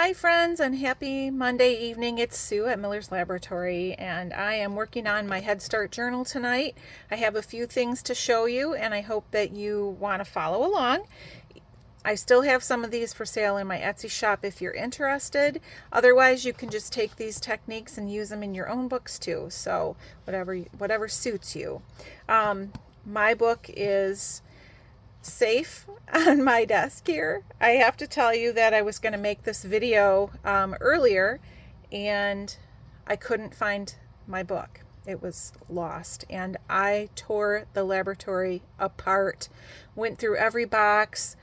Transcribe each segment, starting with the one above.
Hi friends, and happy Monday evening. It's Sue at Miller's Laboratory, and I am working on my Headstart journal tonight. I have a few things to show you, and I hope that you want to follow along. I still have some of these for sale in my Etsy shop if you're interested. Otherwise, you can just take these techniques and use them in your own books too. So whatever suits you. My book is safe on my desk here. I have to tell you that I was going to make this video earlier and I couldn't find my book. It was lost and I tore the laboratory apart, went through every box.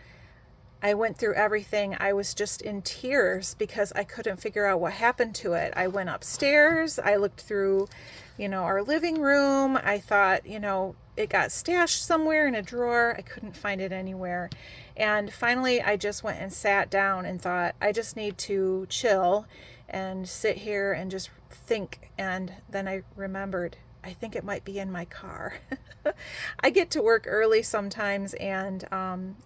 I went through everything. I was just in tears because I couldn't figure out what happened to it. I went upstairs. I looked through, our living room. I thought, it got stashed somewhere in a drawer. I couldn't find it anywhere. And finally, I just went and sat down and thought, I just need to chill and sit here and just think. And then I remembered, I think it might be in my car. I get to work early sometimes, and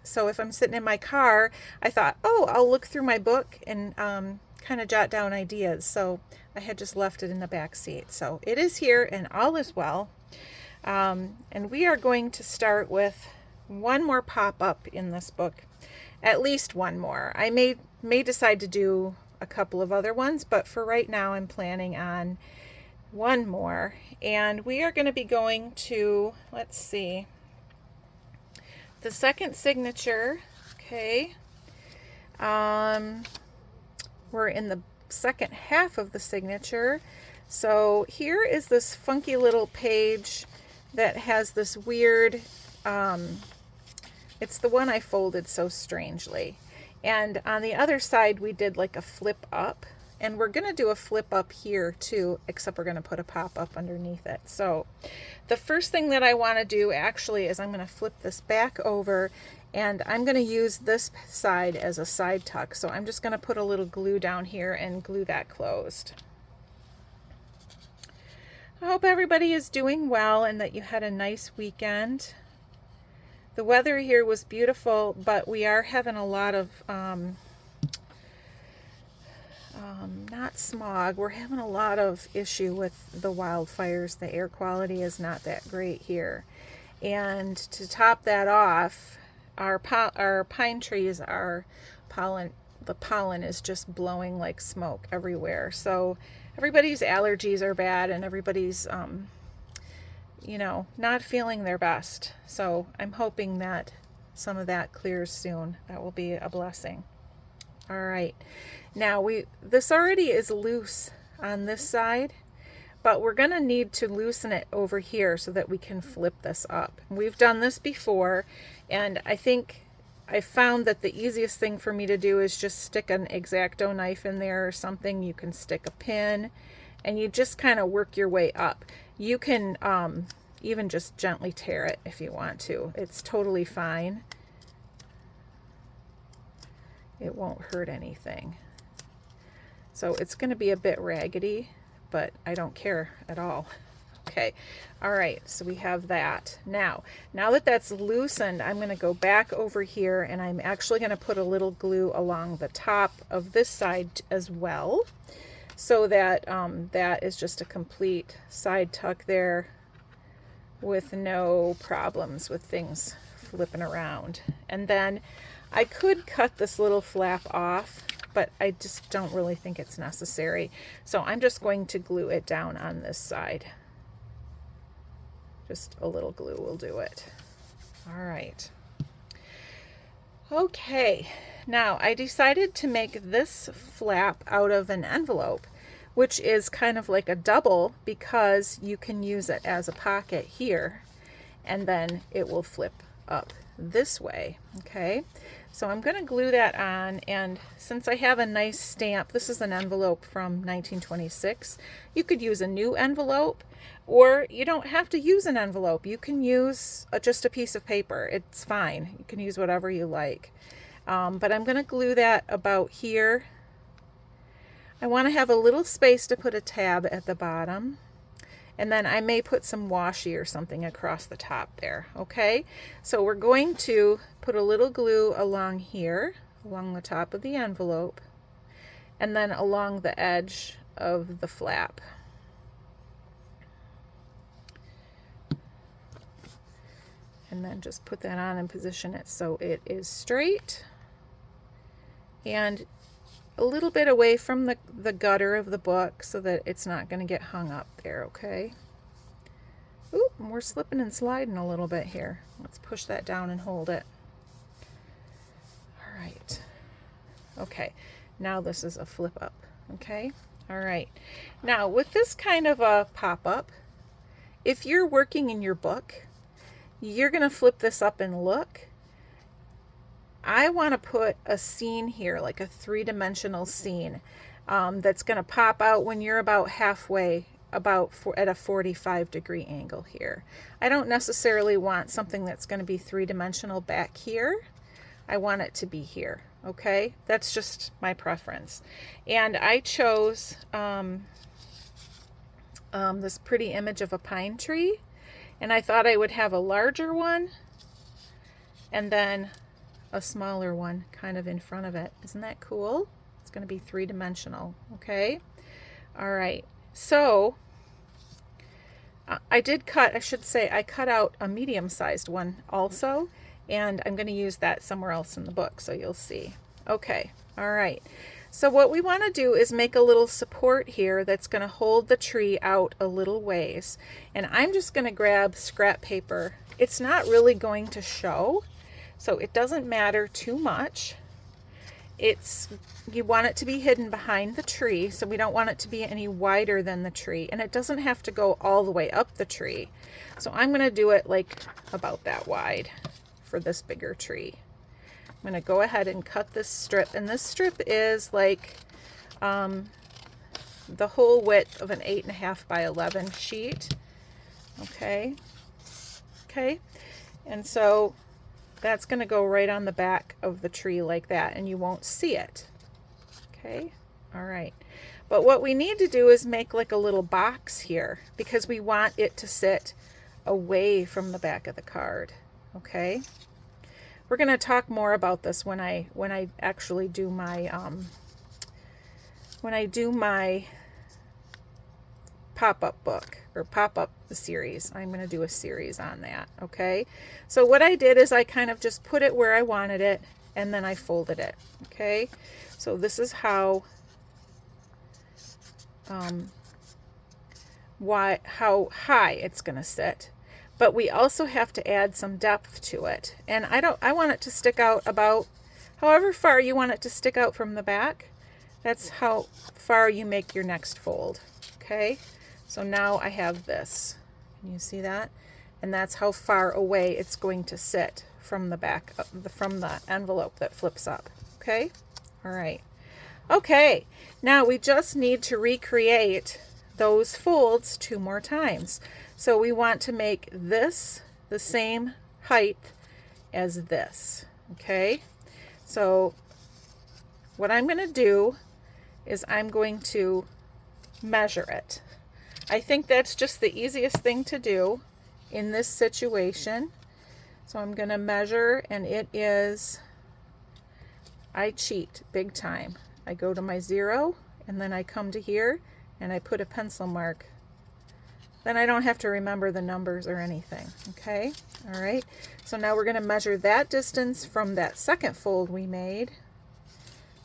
so if I'm sitting in my car, I thought, oh, I'll look through my book and kind of jot down ideas. So I had just left it in the back seat. So it is here and all is well. And we are going to start with one more pop-up in this book, at least one more. I may decide to do a couple of other ones, but for right now I'm planning on one more, and we are going to be going to, let's see, the second signature. Okay, we're in the second half of the signature. So here is this funky little page that has this weird, it's the one I folded so strangely, and on the other side we did like a flip up. And we're going to do a flip up here too, except we're going to put a pop up underneath it. So the first thing that I want to do actually is I'm going to flip this back over, and I'm going to use this side as a side tuck. So I'm just going to put a little glue down here and glue that closed. I hope everybody is doing well and that you had a nice weekend. The weather here was beautiful, but we are having a lot of not smog. We're having a lot of issue with the wildfires. The air quality is not that great here. And to top that off, our pine trees are the pollen is just blowing like smoke everywhere. So everybody's allergies are bad and everybody's, not feeling their best. So I'm hoping that some of that clears soon. That will be a blessing. All right, now this already is loose on this side, but we're going to need to loosen it over here so that we can flip this up. We've done this before, and I think I found that the easiest thing for me to do is just stick an X-Acto knife in there or something. You can stick a pin, and you just kind of work your way up. You can even just gently tear it if you want to. It's totally fine. It won't hurt anything. So it's going to be a bit raggedy, but I don't care at all. Okay, all right, so we have that. Now that that's loosened, I'm going to go back over here, and I'm actually going to put a little glue along the top of this side as well, so that that is just a complete side tuck there with no problems with things flipping around. And then I could cut this little flap off, but I just don't really think it's necessary. So I'm just going to glue it down on this side. Just a little glue will do it. All right. Okay, now I decided to make this flap out of an envelope, which is kind of like a double because you can use it as a pocket here, and then it will flip up this way. Okay, so I'm going to glue that on, and since I have a nice stamp, this is an envelope from 1926. You could use a new envelope, or you don't have to use an envelope. You can use just a piece of paper. It's fine. You can use whatever you like. But I'm going to glue that about here. I want to have a little space to put a tab at the bottom. And then I may put some washi or something across the top there. Okay, so we're going to put a little glue along here, along the top of the envelope, and then along the edge of the flap. And then just put that on and position it so it is straight and a little bit away from the gutter of the book so that it's not going to get hung up there, okay? Oop, we're slipping and sliding a little bit here. Let's push that down and hold it. All right. Okay, now this is a flip up, okay? All right. Now with this kind of a pop-up, if you're working in your book, you're going to flip this up and look. I want to put a scene here, like a three-dimensional scene that's going to pop out when you're about halfway, at a 45-degree angle here. I don't necessarily want something that's going to be three-dimensional back here. I want it to be here, okay? That's just my preference. And I chose this pretty image of a pine tree. And I thought I would have a larger one and then a smaller one kind of in front of it. Isn't that cool? It's going to be three-dimensional, okay? All right, so I cut out a medium-sized one also, and I'm going to use that somewhere else in the book, so you'll see. Okay, all right. So what we want to do is make a little support here that's going to hold the tree out a little ways. And I'm just going to grab scrap paper. It's not really going to show, so it doesn't matter too much. You want it to be hidden behind the tree, so we don't want it to be any wider than the tree. And it doesn't have to go all the way up the tree. So I'm going to do it like about that wide for this bigger tree. I'm going to go ahead and cut this strip, and this strip is like the whole width of an 8.5 by 11 sheet. Okay, and so that's going to go right on the back of the tree like that, and you won't see it. Okay, all right. But what we need to do is make like a little box here because we want it to sit away from the back of the card. Okay. We're going to talk more about this when I actually do my pop-up book or pop-up series. I'm going to do a series on that, okay? So what I did is I kind of just put it where I wanted it and then I folded it, okay? So this is how high it's going to sit. But we also have to add some depth to it. And I want it to stick out about however far you want it to stick out from the back. That's how far you make your next fold. Okay, so now I have this. Can you see that? And that's how far away it's going to sit from the back, from the envelope that flips up. Okay, all right. Okay, now we just need to recreate those folds 2 more times. So we want to make this the same height as this, okay? So what I'm going to do is I'm going to measure it. I think that's just the easiest thing to do in this situation. So I'm going to measure, and it is, I cheat big time. I go to my 0, and then I come to here, and I put a pencil mark. Then I don't have to remember the numbers or anything, okay? All right, so now we're going to measure that distance from that second fold we made,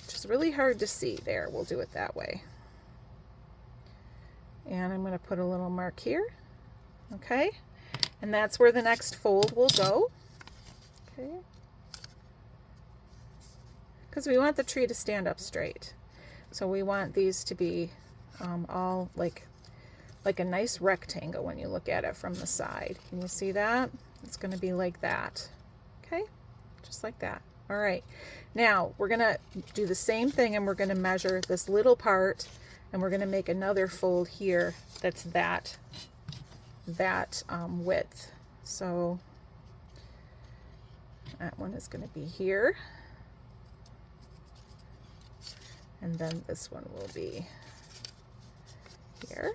which is really hard to see. There, we'll do it that way. And I'm going to put a little mark here, okay? And that's where the next fold will go, okay? Because we want the tree to stand up straight. So we want these to be all like a nice rectangle when you look at it from the side. Can you see that? It's going to be like that. Okay, just like that. All right, now we're going to do the same thing, and we're going to measure this little part, and we're going to make another fold here that's that width. So that one is going to be here, and then this one will be here.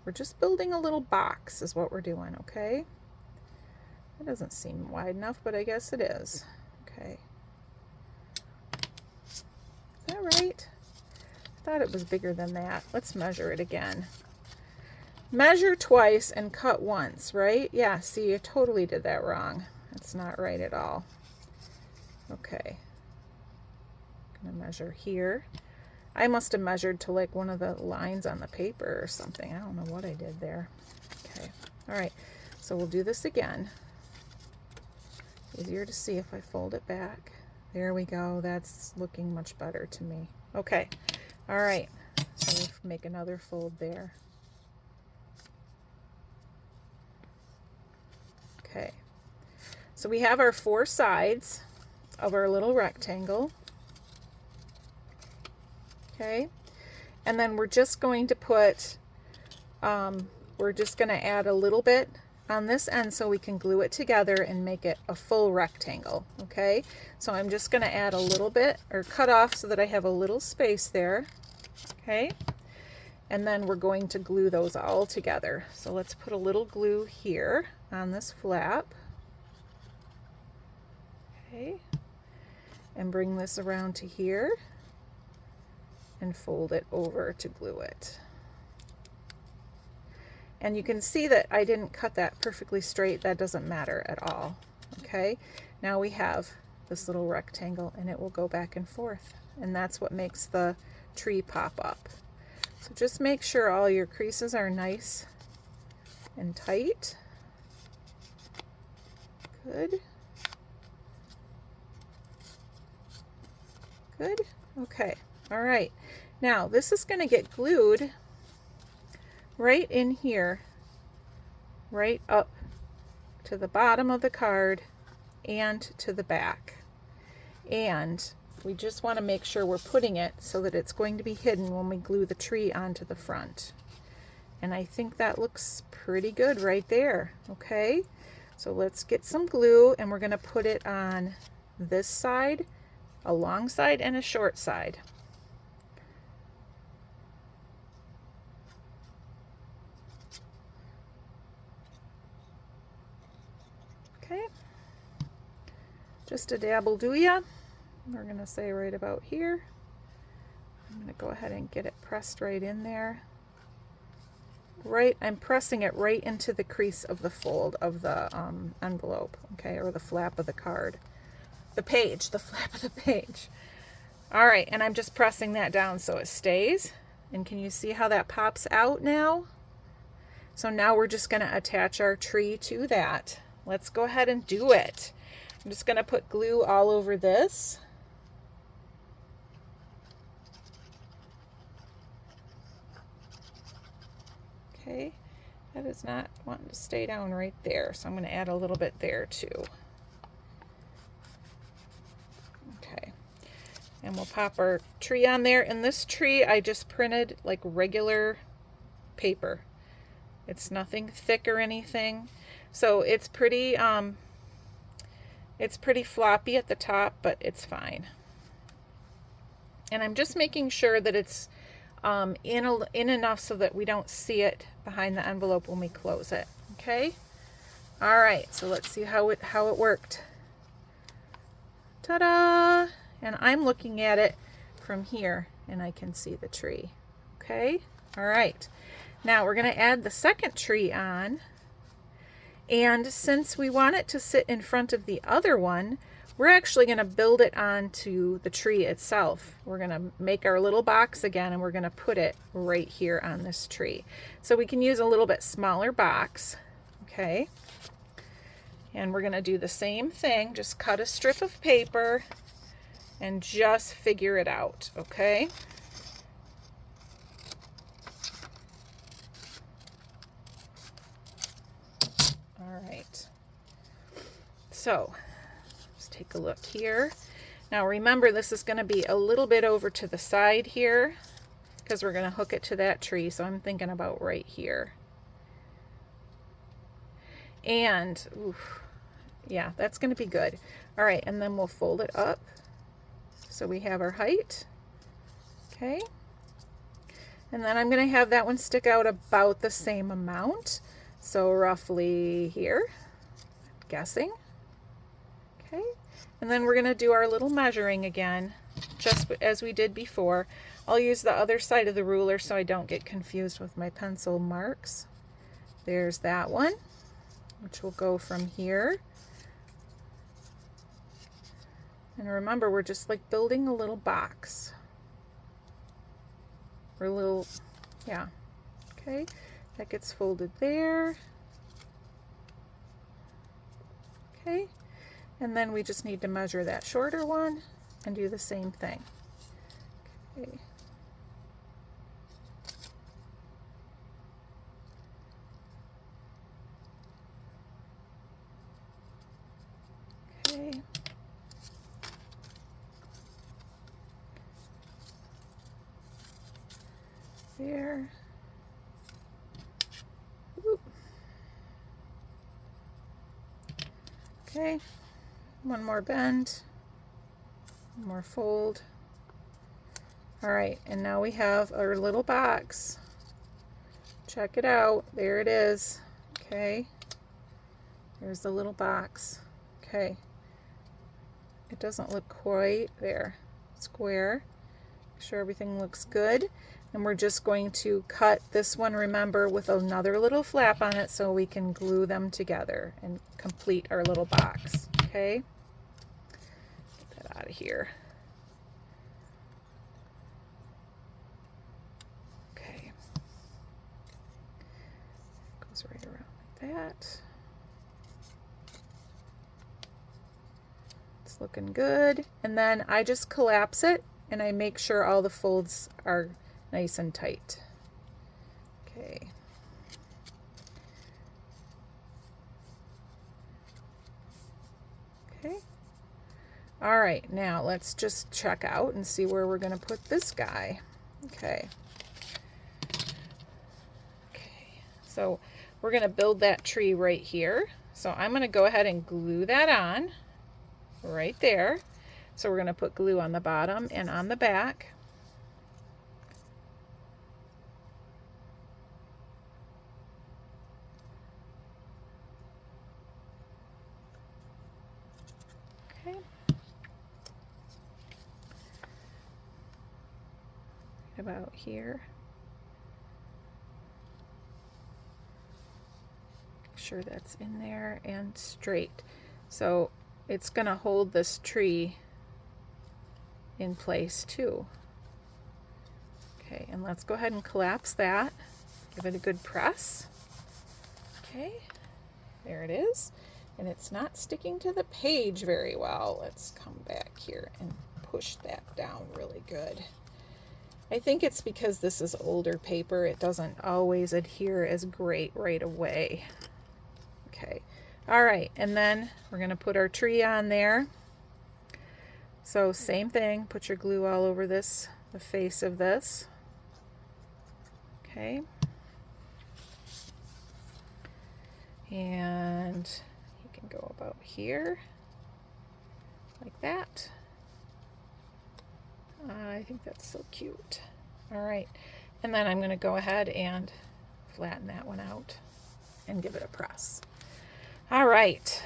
We're just building a little box is what we're doing, okay? It doesn't seem wide enough, but I guess it is. Okay. Is that right? I thought it was bigger than that. Let's measure it again. Measure twice and cut once, right? Yeah, see, I totally did that wrong. That's not right at all. Okay. I'm gonna measure here. I must have measured to like one of the lines on the paper or something. I don't know what I did there. Okay, all right, so we'll do this again. Easier to see if I fold it back. There we go, that's looking much better to me. Okay, all right, so we'll make another fold there. Okay, so we have our 4 sides of our little rectangle. Okay, and then we're just going to put, we're just going to add a little bit on this end so we can glue it together and make it a full rectangle. Okay, so I'm just going to add a little bit, or cut off so that I have a little space there. Okay, and then we're going to glue those all together. So let's put a little glue here on this flap. Okay, and bring this around to here and fold it over to glue it. And you can see that I didn't cut that perfectly straight. That doesn't matter at all. Okay, now we have this little rectangle and it will go back and forth, and that's what makes the tree pop up. So just make sure all your creases are nice and tight. Good. Good. Okay. All right. Now this is going to get glued right in here, right up to the bottom of the card and to the back. And we just want to make sure we're putting it so that it's going to be hidden when we glue the tree onto the front. And I think that looks pretty good right there. Okay, so let's get some glue and we're going to put it on this side, a long side and a short side. Okay, just a dabble do ya. We're going to say right about here. I'm going to go ahead and get it pressed right in there. Right, I'm pressing it right into the crease of the fold of the envelope, okay, or the flap of the card. The page, the flap of the page. All right, and I'm just pressing that down so it stays. And can you see how that pops out now? So now we're just going to attach our tree to that. Let's go ahead and do it. I'm just going to put glue all over this. Okay, that is not wanting to stay down right there, so I'm going to add a little bit there too. Okay, and we'll pop our tree on there. And this tree I just printed like regular paper. It's nothing thick or anything, so it's pretty floppy at the top, but it's fine. And I'm just making sure that it's in enough so that we don't see it behind the envelope when we close it. Okay, all right, so let's see how it worked. Ta-da! And I'm looking at it from here and I can see the tree. Okay, all right, now we're going to add the second tree on, and since we want it to sit in front of the other one, we're actually going to build it onto the tree itself. We're going to make our little box again and we're going to put it right here on this tree. So we can use a little bit smaller box. Okay, and we're going to do the same thing, just cut a strip of paper and just figure it out. Okay, all right, so take a look here. Now remember, this is going to be a little bit over to the side here because we're going to hook it to that tree, so I'm thinking about right here. And oof, yeah, that's going to be good. All right, and then we'll fold it up so we have our height. Okay, and then I'm going to have that one stick out about the same amount, so roughly here, I'm guessing. Okay, and then we're going to do our little measuring again, just as we did before. I'll use the other side of the ruler so I don't get confused with my pencil marks. There's that one, which will go from here. And remember, we're just like building a little box. Or a little, yeah. Okay, that gets folded there. Okay, and then we just need to measure that shorter one and do the same thing. Okay. Okay. There. Oop. Okay, one more bend, one more fold. All right, and now we have our little box. Check it out, there it is. Okay, there's the little box. Okay, it doesn't look quite there, square. Make sure everything looks good. And we're just going to cut this one, remember, with another little flap on it so we can glue them together and complete our little box. Okay, get that out of here. Okay, goes right around like that. It's looking good. And then I just collapse it and I make sure all the folds are nice and tight. Okay. Okay. All right, now let's just check out and see where we're going to put this guy. Okay. Okay. So we're going to build that tree right here. So I'm going to go ahead and glue that on right there. So we're going to put glue on the bottom and on the back. Okay. About here. Make sure that's in there and straight. So it's going to hold this tree in place too. Okay, and let's go ahead and collapse that. Give it a good press. Okay, there it is. And it's not sticking to the page very well. Let's come back here and push that down really good. I think it's because this is older paper. It doesn't always adhere as great right away. Okay, all right, and then we're going to put our tree on there. So same thing, put your glue all over this, the face of this. Okay. And you can go about here, like that. I think that's so cute. All right, and then I'm going to go ahead and flatten that one out and give it a press. All right,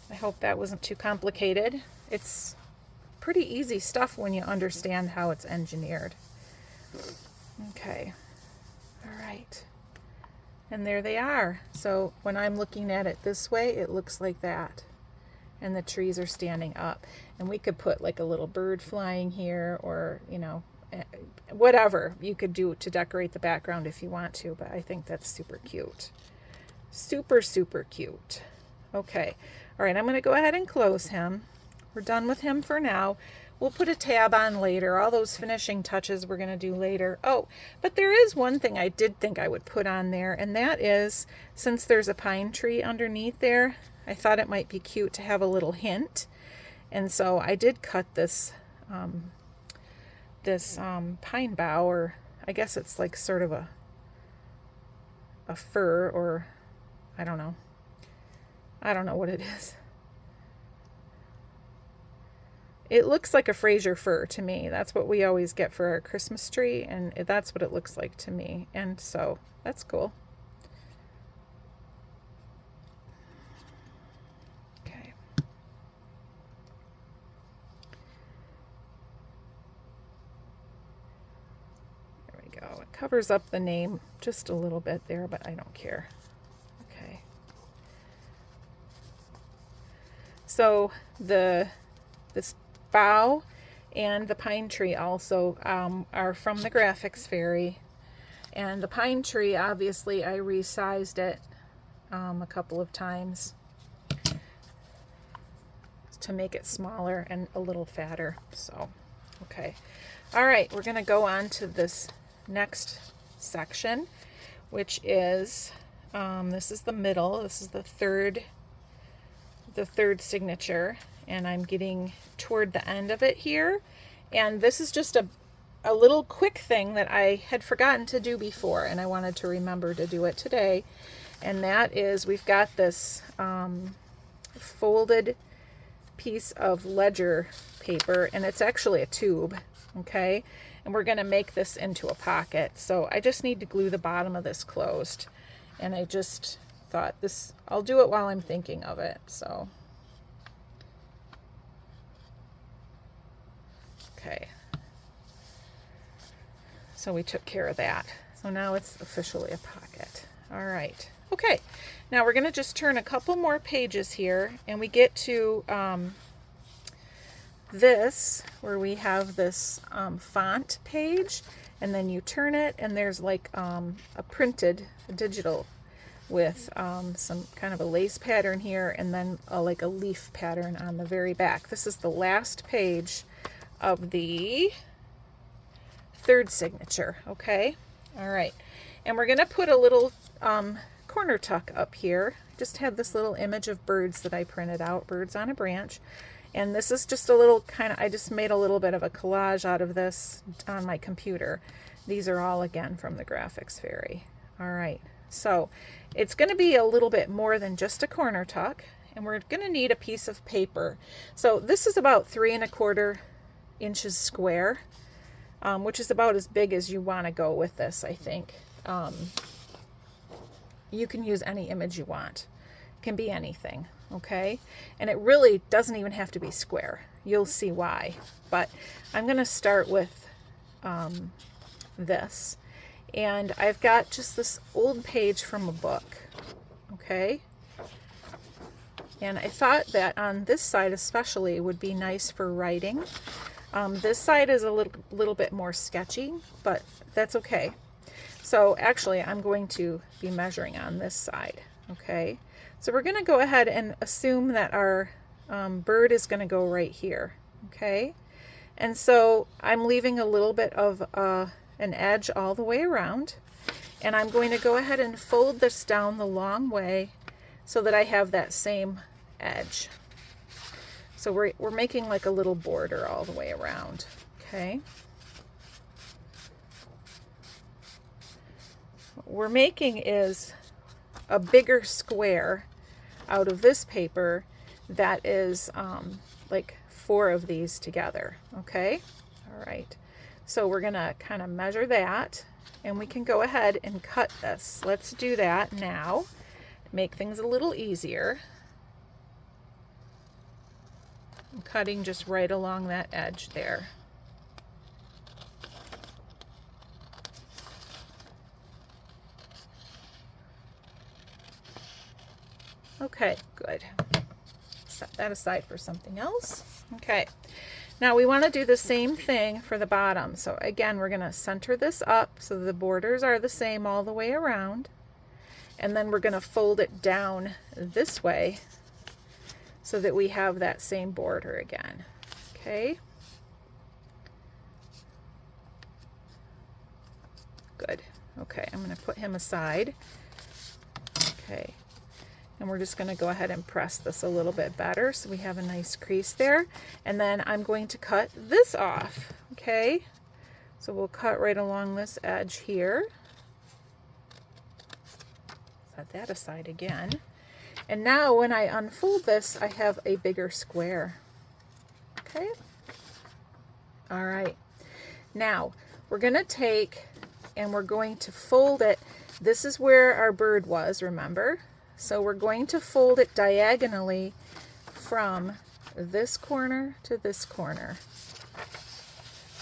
I hope that wasn't too complicated. It's pretty easy stuff when you understand how it's engineered. Okay, all right, and there they are. So when I'm looking at it this way, it looks like that. And the trees are standing up, and we could put like a little bird flying here, or you know, whatever you could do to decorate the background if you want to, but I think that's super cute. Super, super cute. Okay, all right, I'm going to go ahead and close him. We're done with him for now. We'll put a tab on later. All those finishing touches we're going to do later. Oh, but there is one thing I did think I would put on there, and that is, since there's a pine tree underneath there, I thought it might be cute to have a little hint. And so I did cut this pine bough, or I guess it's like sort of a fir, or I don't know. I don't know what it is. It looks like a Fraser fir to me. That's what we always get for our Christmas tree, and that's what it looks like to me. And so that's cool. Okay. covers up the name just a little bit there, but I don't care. Okay. So this bough and the pine tree also are from the Graphics Fairy. And the pine tree, obviously, I resized it a couple of times to make it smaller and a little fatter. So, okay. All right, we're going to go on to this next section, which is, this is the middle. This is the third signature, and I'm getting toward the end of it here. And this is just a little quick thing that I had forgotten to do before, and I wanted to remember to do it today. And that is, we've got this folded piece of ledger paper, and it's actually a tube, okay? And we're gonna make this into a pocket. So I just need to glue the bottom of this closed. And I just thought I'll do it while I'm thinking of it, so. Okay. So we took care of that. So now it's officially a pocket. All right. Okay. Now we're going to just turn a couple more pages here, and we get to this, where we have this font page, and then you turn it, and there's like a printed digital with some kind of a lace pattern here, and then like a leaf pattern on the very back. This is the last page of the third signature. Okay. All right. And we're going to put a little corner tuck up here. Just have this little image of birds that I printed out, birds on a branch. And this is just a little I just made a little bit of a collage out of this on my computer. These are all, again, from the Graphics Fairy. All right. So it's going to be a little bit more than just a corner tuck, and we're going to need a piece of paper. So this is about 3 1/4 inches square, which is about as big as you want to go with this, I think. You can use any image you want. It can be anything, okay? And it really doesn't even have to be square. You'll see why. But I'm going to start with this. And I've got just this old page from a book, okay? And I thought that on this side especially would be nice for writing. This side is a little bit more sketchy, but that's okay. So actually, I'm going to be measuring on this side, okay? So we're going to go ahead and assume that our bird is going to go right here, okay? And so I'm leaving a little bit of an edge all the way around, and I'm going to go ahead and fold this down the long way so that I have that same edge. So we're making like a little border all the way around, okay? What we're making is a bigger square out of this paper that is like 4 of these together, okay? All right. So we're gonna kind of measure that, and we can go ahead and cut this. Let's do that now to make things a little easier. I'm cutting just right along that edge there. Okay, good. Set that aside for something else. Okay, now we want to do the same thing for the bottom. So again, we're going to center this up so the borders are the same all the way around. And then we're going to fold it down this way so that we have that same border again. Okay. Good. Okay, I'm going to put him aside. Okay. And we're just going to go ahead and press this a little bit better so we have a nice crease there. And then I'm going to cut this off. Okay. So we'll cut right along this edge here. Set that aside again. And now when I unfold this, I have a bigger square. Okay. All right. Now we're going to take and we're going to fold it. This is where our bird was, remember? So we're going to fold it diagonally from this corner to this corner.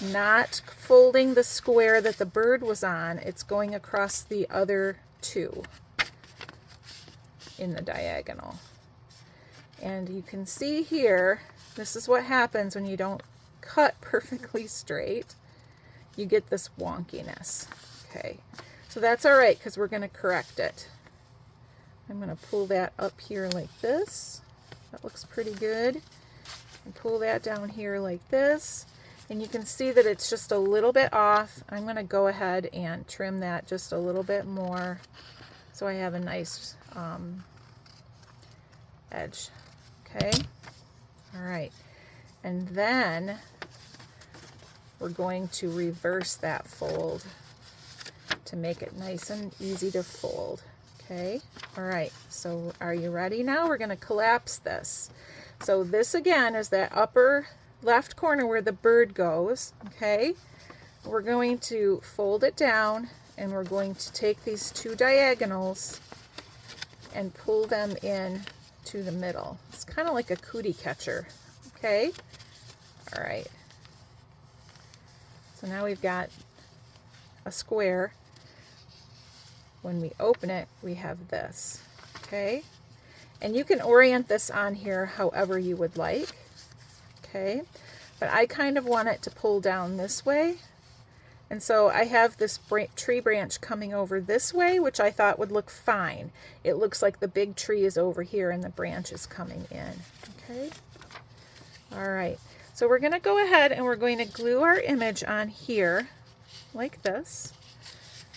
not folding the square that the bird was on. It's going across the other two in the diagonal. And you can see here, this is what happens when you don't cut perfectly straight. You get this wonkiness. Okay, so that's all right because we're going to correct it. I'm going to pull that up here like this. That looks pretty good. And pull that down here like this. And you can see that it's just a little bit off. I'm going to go ahead and trim that just a little bit more so I have a nice edge. Okay, all right. And then we're going to reverse that fold to make it nice and easy to fold. Okay, all right, so are you ready now? We're going to collapse this. So this again is that upper left corner where the bird goes. Okay, we're going to fold it down and we're going to take these two diagonals and pull them in to the middle. It's kind of like a cootie catcher. Okay, all right. So now we've got a square. When we open it, we have this. Okay, and you can orient this on here however you would like. Okay, but I kind of want it to pull down this way. And so I have this tree branch coming over this way, which I thought would look fine. It looks like the big tree is over here and the branch is coming in. Okay, all right. So we're going to go ahead and we're going to glue our image on here like this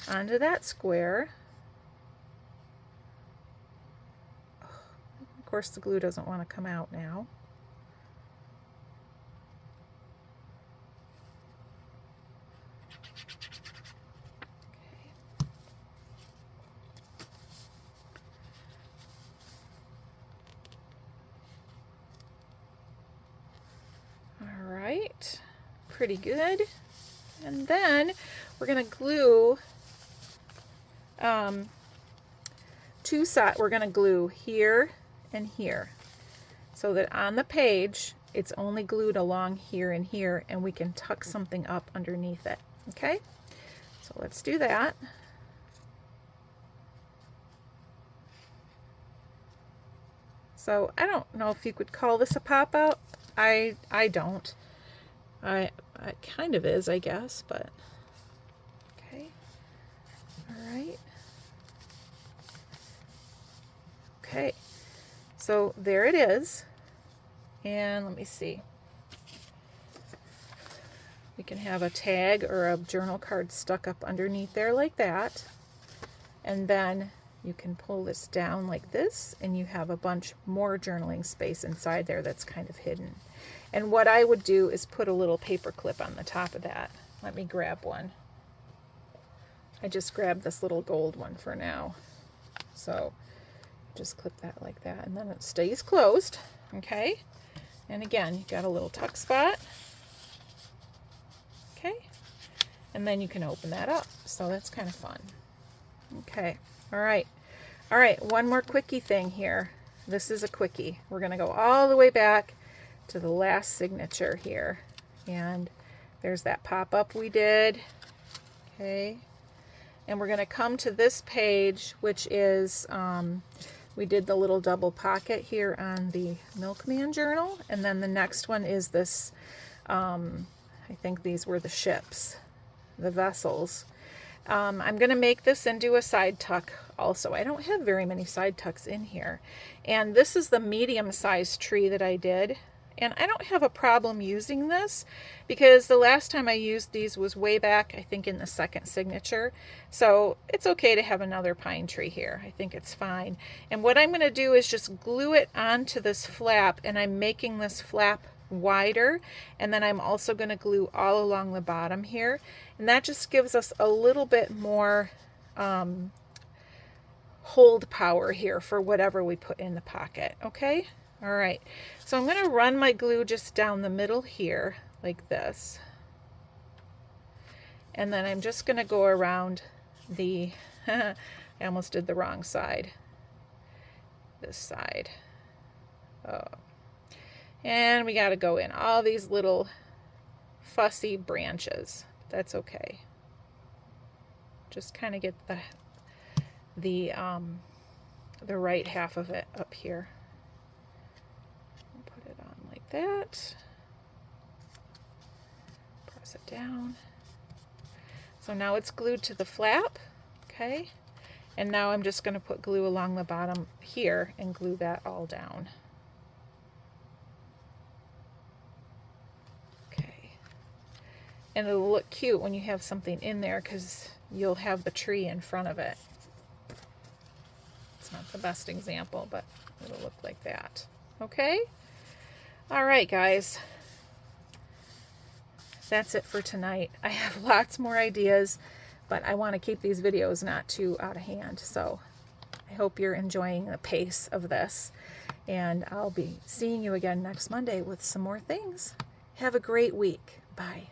onto that square. Of course, the glue doesn't want to come out now. All right, pretty good. And then we're going to glue two sides. We're going to glue here and here so that on the page it's only glued along here and here, and we can tuck something up underneath it. Okay, so let's do that. So I don't know if you could call this a pop-out. I don't. It kind of is, I guess, but okay. All right. Okay, so there it is. And let me see. We can have a tag or a journal card stuck up underneath there like that. And then you can pull this down like this, and you have a bunch more journaling space inside there that's kind of hidden. And what I would do is put a little paper clip on the top of that. Let me grab one. I just grabbed this little gold one for now. So just clip that like that, and then it stays closed. Okay, and again, you got a little tuck spot. Okay, and then you can open that up. So that's kind of fun. Okay, all right. All right, one more quickie thing here. This is a quickie. We're going to go all the way back to the last signature here. And there's that pop-up we did. Okay, and we're going to come to this page, which is, we did the little double pocket here on the Milkman journal. And then the next one is this, I think these were the ships, the vessels. I'm going to make this into a side tuck also. I don't have very many side tucks in here. And this is the medium-sized tree that I did. And I don't have a problem using this because the last time I used these was way back, I think in the second signature. So it's okay to have another pine tree here. I think it's fine. And what I'm going to do is just glue it onto this flap, and I'm making this flap wider, and then I'm also going to glue all along the bottom here, and that just gives us a little bit more hold power here for whatever we put in the pocket. Okay, all right, so I'm going to run my glue just down the middle here like this, and then I'm just going to go around the I almost did the wrong side, this side. Oh. And we got to go in all these little fussy branches. That's okay. Just kind of get the right half of it up here. Put it on like that. Press it down. So now it's glued to the flap, okay? And now I'm just going to put glue along the bottom here and glue that all down. Okay. And it'll look cute when you have something in there because you'll have the tree in front of it. It's not the best example, but it'll look like that. Okay? All right, guys. That's it for tonight. I have lots more ideas, but I want to keep these videos not too out of hand. So I hope you're enjoying the pace of this. And I'll be seeing you again next Monday with some more things. Have a great week. Bye.